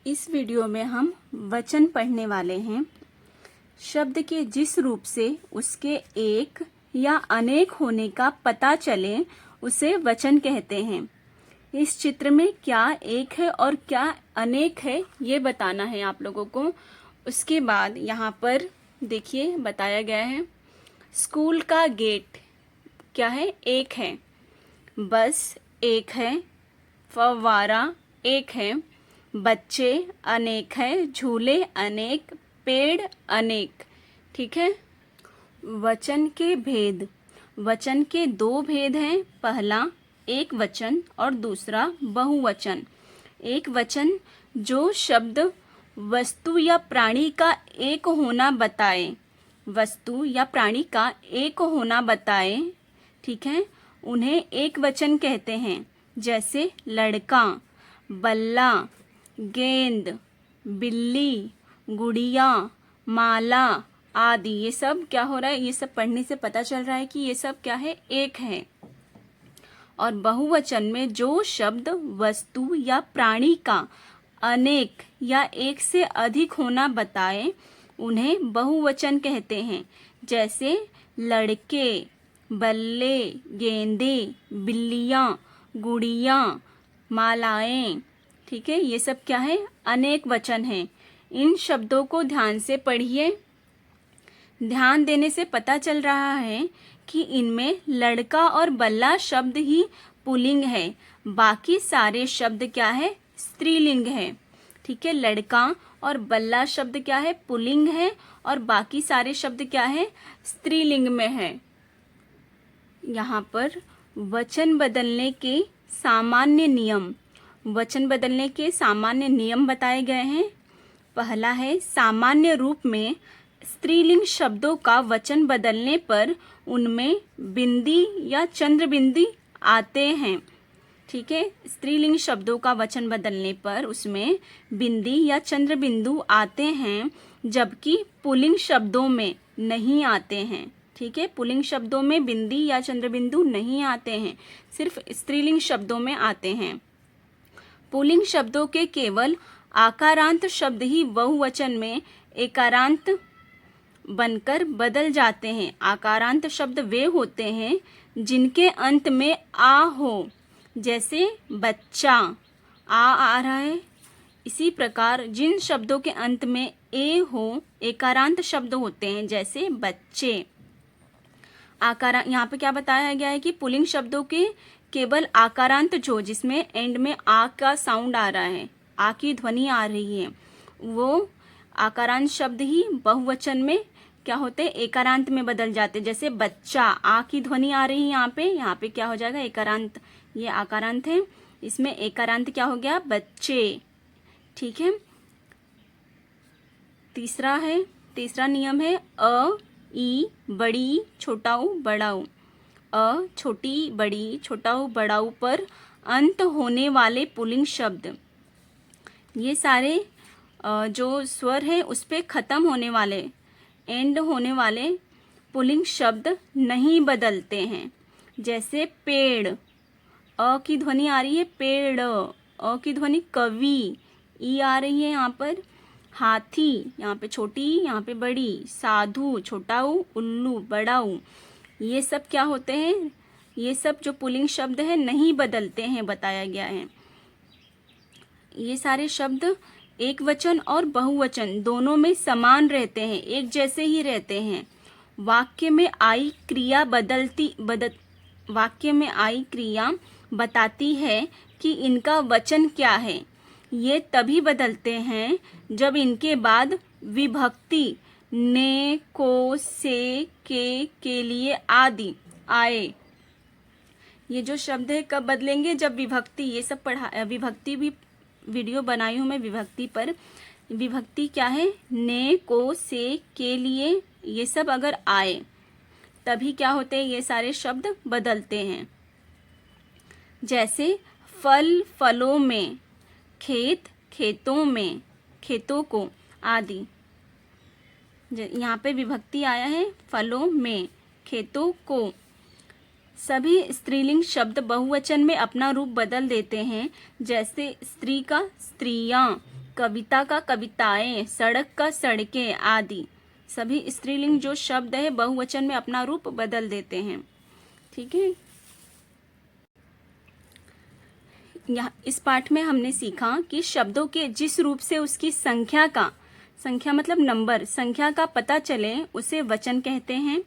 इस वीडियो में हम वचन पढ़ने वाले हैं। शब्द के जिस रूप से उसके एक या अनेक होने का पता चले उसे वचन कहते हैं। इस चित्र में क्या एक है और क्या अनेक है ये बताना है आप लोगों को। उसके बाद यहाँ पर देखिए बताया गया है, स्कूल का गेट क्या है, एक है। बस एक है। फव्वारा एक है। बच्चे अनेक है। झूले अनेक। पेड़ अनेक। ठीक है। वचन के भेद। वचन के दो भेद हैं। पहला एक वचन और दूसरा बहुवचन। एक वचन जो शब्द वस्तु या प्राणी का एक होना बताए, वस्तु या प्राणी का एक होना बताए, ठीक है, उन्हें एक वचन कहते हैं। जैसे लड़का, बल्ला, गेंद, बिल्ली, गुड़िया, माला आदि। ये सब क्या हो रहा है, ये सब पढ़ने से पता चल रहा है कि ये सब क्या है, एक है। और बहुवचन में जो शब्द वस्तु या प्राणी का अनेक या एक से अधिक होना बताए उन्हें बहुवचन कहते हैं। जैसे लड़के, बल्ले, गेंदे, बिल्लियाँ, गुड़िया, मालाएं। ठीक है, ये सब क्या है, अनेक वचन हैं। इन शब्दों को ध्यान से पढ़िए। ध्यान देने से पता चल रहा है कि इनमें लड़का और बल्ला शब्द ही पुल्लिंग है, बाकी सारे शब्द क्या है, स्त्रीलिंग है। ठीक है, लड़का और बल्ला शब्द क्या है, पुल्लिंग है, और बाकी सारे शब्द क्या है, स्त्रीलिंग में है। यहाँ पर वचन बदलने के सामान्य नियम, वचन बदलने के सामान्य नियम बताए गए हैं। पहला है, सामान्य रूप में स्त्रीलिंग शब्दों का वचन बदलने पर उनमें बिंदी या चंद्र बिंदी आते हैं। ठीक है, स्त्रीलिंग शब्दों का वचन बदलने पर उसमें बिंदी या चंद्र बिंदु आते हैं, जबकि पुल्लिंग शब्दों में नहीं आते हैं। ठीक है, पुल्लिंग शब्दों में बिंदी या चंद्र बिंदु नहीं आते हैं, सिर्फ स्त्रीलिंग शब्दों में आते हैं। पुल्लिंग शब्दों के केवल आकारांत शब्द ही बहुवचन में एकारांत बनकर बदल जाते हैं। आकारांत शब्द वे होते हैं जिनके अंत में आ हो, जैसे बच्चा, आ रहा है। इसी प्रकार जिन शब्दों के अंत में ए हो, एकारांत शब्द होते हैं, जैसे बच्चे। आकारा यहाँ पे क्या बताया गया है कि पुल्लिंग शब्दों के केवल आकारांत जो जिसमें एंड में आ का साउंड आ रहा है, आ की ध्वनि आ रही है, वो आकारांत शब्द ही बहुवचन में क्या होते हैं, एकारांत में बदल जाते। जैसे बच्चा, आ की ध्वनि आ रही है यहाँ पे क्या हो जाएगा, एकारांत। ये आकारांत है, इसमें एकारांत क्या हो गया, बच्चे। ठीक है। तीसरा नियम है अ, ई, बड़ी, छोटाऊ, बड़ाऊ। अ, छोटी, बड़ी, छोटाऊ, बड़ाऊ पर अंत होने वाले पुल्लिंग शब्द, ये सारे जो स्वर है उस पे खत्म होने वाले, एंड होने वाले पुल्लिंग शब्द नहीं बदलते हैं। जैसे पेड़, अ की ध्वनि आ रही है, पेड़। अ की ध्वनि कवि, ई आ रही है यहाँ पर। हाथी, यहाँ पे छोटी, यहाँ पे बड़ी। साधु, छोटाऊ, उल्लू, बड़ाऊ। ये सब क्या होते हैं, ये सब जो पुल्लिंग शब्द है नहीं बदलते हैं, बताया गया है। ये सारे शब्द एक वचन और बहुवचन दोनों में समान रहते हैं, एक जैसे ही रहते हैं। वाक्य में आई क्रिया वाक्य में आई क्रिया बताती है कि इनका वचन क्या है। ये तभी बदलते हैं जब इनके बाद विभक्ति ने, को, से, के लिए आदि आए। ये जो शब्द है कब बदलेंगे, जब विभक्ति, ये सब विभक्ति भी वीडियो बनाई हूँ मैं विभक्ति पर। विभक्ति क्या है, ने, को, से, के लिए, ये सब अगर आए तभी क्या होते हैं, ये सारे शब्द बदलते हैं। जैसे फल, फलों में, खेत, खेतों में, खेतों को आदि। यहाँ पे विभक्ति आया है, फलों में, खेतों को। सभी स्त्रीलिंग शब्द बहुवचन में अपना रूप बदल देते हैं। जैसे स्त्री का स्त्रियाँ, कविता का कविताएं, सड़क का सड़कें आदि सभी स्त्रीलिंग जो शब्द है बहुवचन में अपना रूप बदल देते हैं। ठीक है, यहाँ इस पाठ में हमने सीखा कि शब्दों के जिस रूप से उसकी संख्या मतलब नंबर, संख्या का पता चले उसे वचन कहते हैं।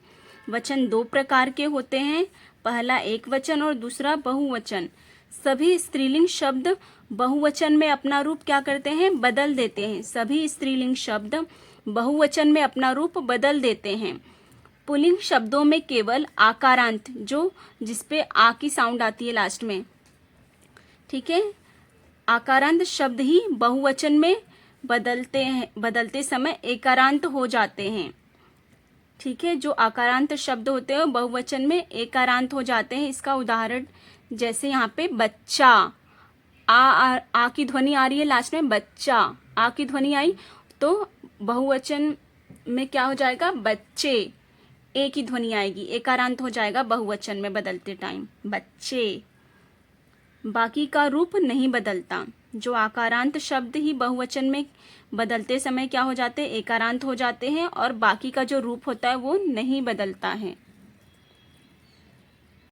वचन दो प्रकार के होते हैं, पहला एक वचन और दूसरा बहुवचन। सभी स्त्रीलिंग शब्द बहुवचन में अपना रूप क्या करते हैं, बदल देते हैं। सभी स्त्रीलिंग शब्द बहुवचन में अपना रूप बदल देते हैं। पुल्लिंग शब्दों में केवल आकारांत, जो जिसपे आ की साउंड आती है लास्ट में, ठीक है, आकारांत शब्द ही बहुवचन में बदलते समय एकारांत हो जाते हैं। ठीक है, जो आकारांत शब्द होते हैं बहुवचन में एकारांत हो जाते हैं। इसका उदाहरण जैसे यहाँ पे बच्चा, आ की ध्वनि आ रही है लास्ट में, बच्चा, आ की ध्वनि आई तो बहुवचन में क्या हो जाएगा, बच्चे, ए की ध्वनि आएगी, एकारांत हो जाएगा बहुवचन में बदलते टाइम, बच्चे। बाकी का रूप नहीं बदलता। जो आकारांत शब्द ही बहुवचन में बदलते समय क्या हो जाते हैं, एकारांत हो जाते हैं, और बाकी का जो रूप होता है वो नहीं बदलता है।